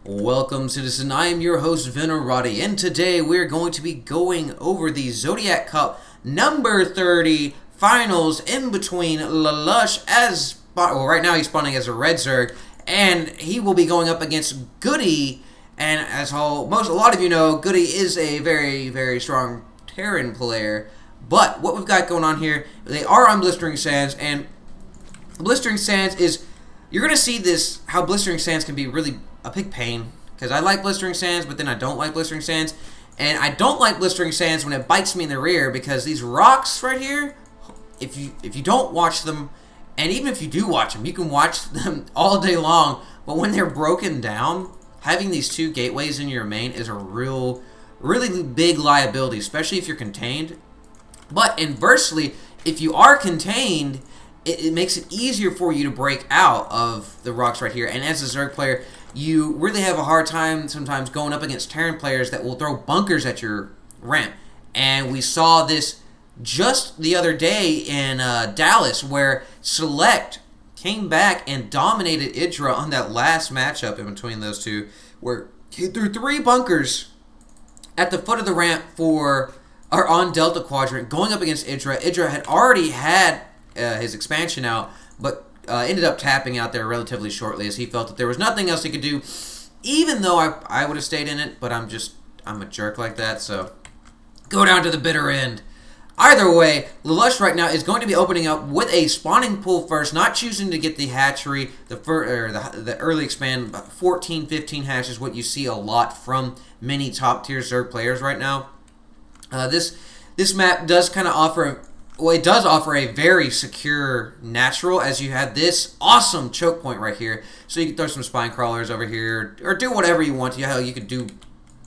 Welcome, citizen. I am your host, Venerati, and today we're going to be going over the Zodiac Cup number 30 finals in between Lalush right now he's spawning as a red Zerg, and he will be going up against GoOdy. And as a lot of you know, GoOdy is a very, very strong Terran player. But what we've got going on here, they are on Blistering Sands, and Blistering Sands is, you're going to see this, how Blistering Sands can be really a big pain, because I like Blistering Sands, but then I don't like Blistering Sands, and I don't like Blistering Sands when it bites me in the rear, because these rocks right here, if you don't watch them, and even if you do watch them, you can watch them all day long, but when they're broken down, having these two gateways in your main is a really big liability, especially if you're contained. But inversely, if you are contained, it makes it easier for you to break out of the rocks right here. And as a Zerg player, you really have a hard time sometimes going up against Terran players that will throw bunkers at your ramp. And we saw this just the other day in Dallas, where Select came back and dominated Idra on that last matchup in between those two, where he threw 3 bunkers at the foot of the ramp on Delta Quadrant, going up against Idra. Idra had already had his expansion out, but ended up tapping out there relatively shortly, as he felt that there was nothing else he could do, even though I would have stayed in it, but I'm a jerk like that, so go down to the bitter end. Either way, Lalush right now is going to be opening up with a spawning pool first, not choosing to get the hatchery, the early expand. 14, 15 hatch is what you see a lot from many top tier Zerg players right now. This map does kind of offer, well, it does offer a very secure natural, as you have this awesome choke point right here. So you can throw some spine crawlers over here, or do whatever you want. You could do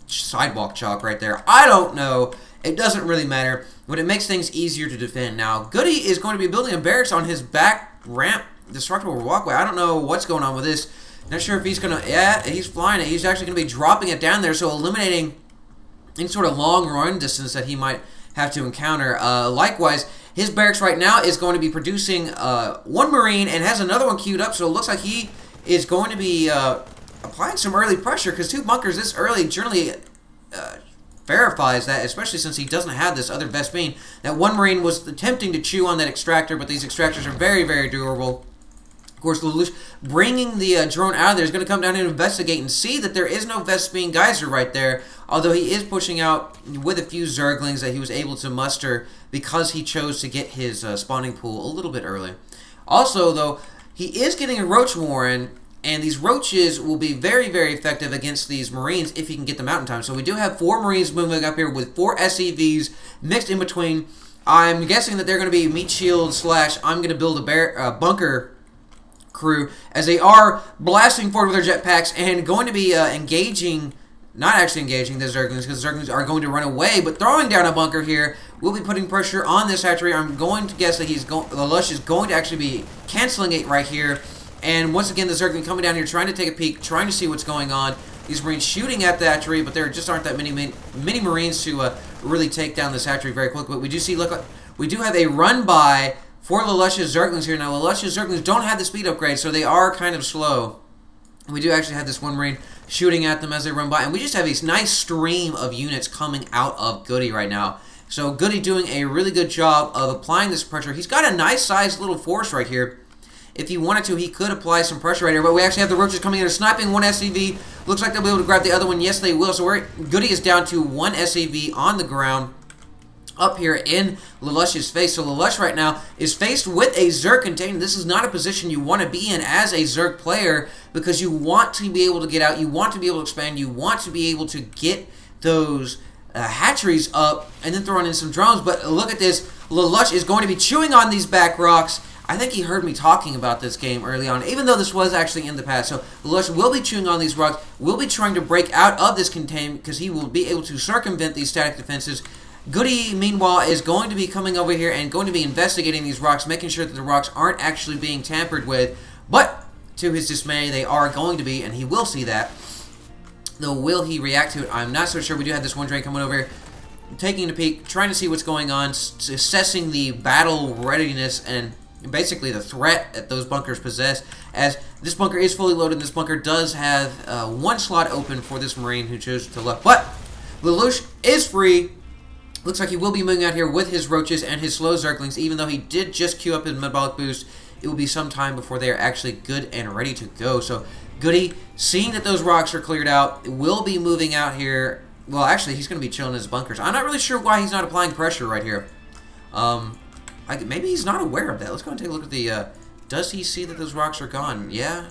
sidewalk chalk right there. I don't know. It doesn't really matter, but it makes things easier to defend. Now, GoOdy is going to be building a barracks on his back ramp, destructible walkway. I don't know what's going on with this. Not sure if he's going to, yeah, he's flying it. He's actually going to be dropping it down there, so eliminating any sort of long run distance that he might have to encounter. Likewise, his barracks right now is going to be producing 1 Marine and has another one queued up, so it looks like he is going to be applying some early pressure, because 2 bunkers this early generally verifies that, especially since he doesn't have this other Vespine. That 1 Marine was attempting to chew on that extractor, but these extractors are very, very durable. Of course, Lalush bringing the drone out of there is going to come down and investigate and see that there is no Vespine geyser right there, although he is pushing out with a few Zerglings that he was able to muster because he chose to get his spawning pool a little bit early. Also, though, he is getting a Roach Warren, and these roaches will be very, very effective against these Marines if he can get them out in time. So we do have 4 Marines moving up here with 4 SCVs mixed in between. I'm guessing that they're going to be meat shield / I'm going to build a bunker crew, as they are blasting forward with their jetpacks and going to be not actually engaging the Zerglings, because the Zerglings are going to run away, but throwing down a bunker here will be putting pressure on this hatchery. I'm going to guess that Lalush is going to actually be canceling it right here. And once again, the Zergling coming down here, trying to take a peek, trying to see what's going on. These Marines shooting at the hatchery, but there just aren't that many Marines to really take down this hatchery very quickly. But we do see, we do have a run by for Lalush's Zerglings here. Now, Lalush's Zerglings don't have the speed upgrade, so they are kind of slow. We do actually have this 1 Marine shooting at them as they run by, and we just have a nice stream of units coming out of GoOdy right now. So GoOdy doing a really good job of applying this pressure. He's got a nice sized little force right here. If he wanted to, he could apply some pressure right here, but we actually have the roaches coming in and sniping 1 SCV. Looks like they'll be able to grab the other one. Yes, they will. So GoOdy is down to 1 SCV on the ground up here in Lalush's face. So Lalush right now is faced with a Zerg container. This is not a position you want to be in as a Zerg player, because you want to be able to get out, you want to be able to expand, you want to be able to get those hatcheries up and then throwing in some drones. But look at this. Lalush is going to be chewing on these back rocks. I think he heard me talking about this game early on, even though this was actually in the past. So Lalush will be chewing on these rocks, will be trying to break out of this containment, because he will be able to circumvent these static defenses. GoOdy, meanwhile, is going to be coming over here and going to be investigating these rocks, making sure that the rocks aren't actually being tampered with. But to his dismay, they are going to be, and he will see that. Though will he react to it, I'm not so sure. We do have this 1 drain coming over here, taking a peek, trying to see what's going on, assessing the battle readiness and basically the threat that those bunkers possess, as this bunker is fully loaded. This bunker does have one slot open for this Marine who chose to left, but Lalush is free. Looks like he will be moving out here with his roaches and his slow zerglings, even though he did just queue up his metabolic boost. It will be some time before they are actually good and ready to go. So Goody, seeing that those rocks are cleared out, will be moving out here. Well, actually, he's going to be chilling in his bunkers. I'm not really sure why he's not applying pressure right here. Maybe he's not aware of that. Let's go and take a look at the... does he see that those rocks are gone? Yeah.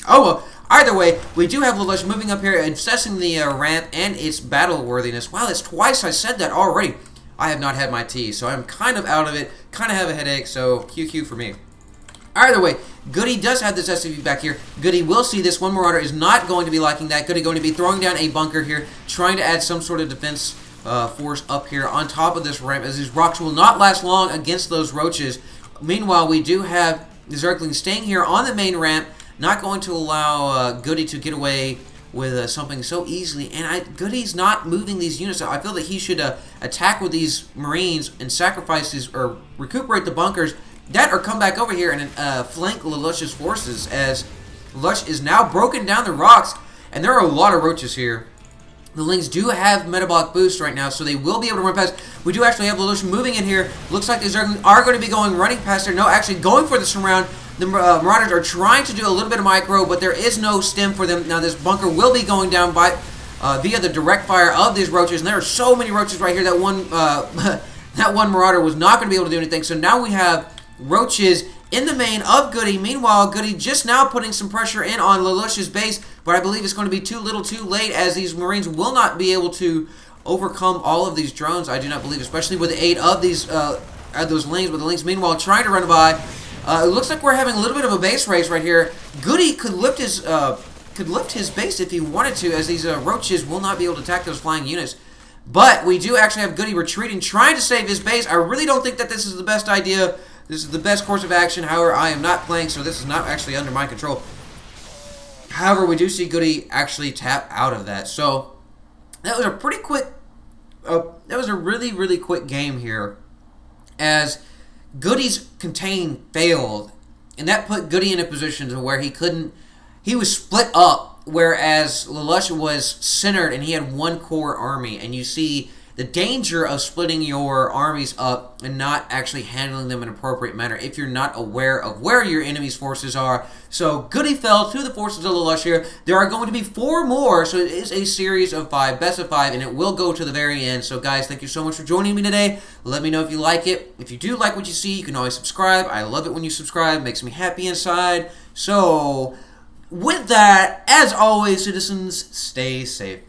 Oh, well, either way, we do have Lalush moving up here, assessing the ramp and its battle worthiness. Wow, that's twice I said that already. I have not had my tea, so I'm kind of out of it. Kind of have a headache, so QQ for me. Either way, Goody does have this SCV back here. Goody will see this. One Marauder is not going to be liking that. Goody going to be throwing down a bunker here, trying to add some sort of defense force up here on top of this ramp, as these rocks will not last long against those roaches. Meanwhile, we do have the Zerglings staying here on the main ramp, not going to allow Goody to get away with something so easily. And Goody's not moving these units. I feel that he should attack with these Marines and sacrifice these, or recuperate the bunkers that, or come back over here and flank Lalush's forces, as Lalush is now broken down the rocks, and there are a lot of roaches here. The Lings do have metabolic boost right now, so they will be able to run past. We do actually have Lalush moving in here. Looks like the Zerglings are going to be running past there. No, actually going for the surround. The Marauders are trying to do a little bit of micro, but there is no stem for them. Now this bunker will be going down by via the direct fire of these roaches, and there are so many roaches right here that one that one Marauder was not going to be able to do anything. So now we have roaches in the main of Goody. Meanwhile, Goody just now putting some pressure in on Lalush's base, but I believe it's going to be too little too late, as these Marines will not be able to overcome all of these drones, I do not believe, especially with the aid of these those Lings. But the Lings, meanwhile, trying to run by. It looks like we're having a little bit of a base race right here. Goody could lift his base if he wanted to, as these roaches will not be able to attack those flying units. But we do actually have Goody retreating, trying to save his base. I really don't think that this is the best idea. This is the best course of action. However, I am not playing, so this is not actually under my control. However, we do see Goody actually tap out of that. So that was a pretty quick. That was a really, really quick game here, as Goody's contain failed, and that put Goody in a position to where he was split up, whereas Lalush was centered and he had one core army. And you see the danger of splitting your armies up and not actually handling them in an appropriate manner if you're not aware of where your enemy's forces are. So Goody fell to the forces of Lalush here. There are going to be 4 more, so it is a series of 5, best of 5, and it will go to the very end. So guys, thank you so much for joining me today. Let me know if you like it. If you do like what you see, you can always subscribe. I love it when you subscribe. It makes me happy inside. So with that, as always, citizens, stay safe.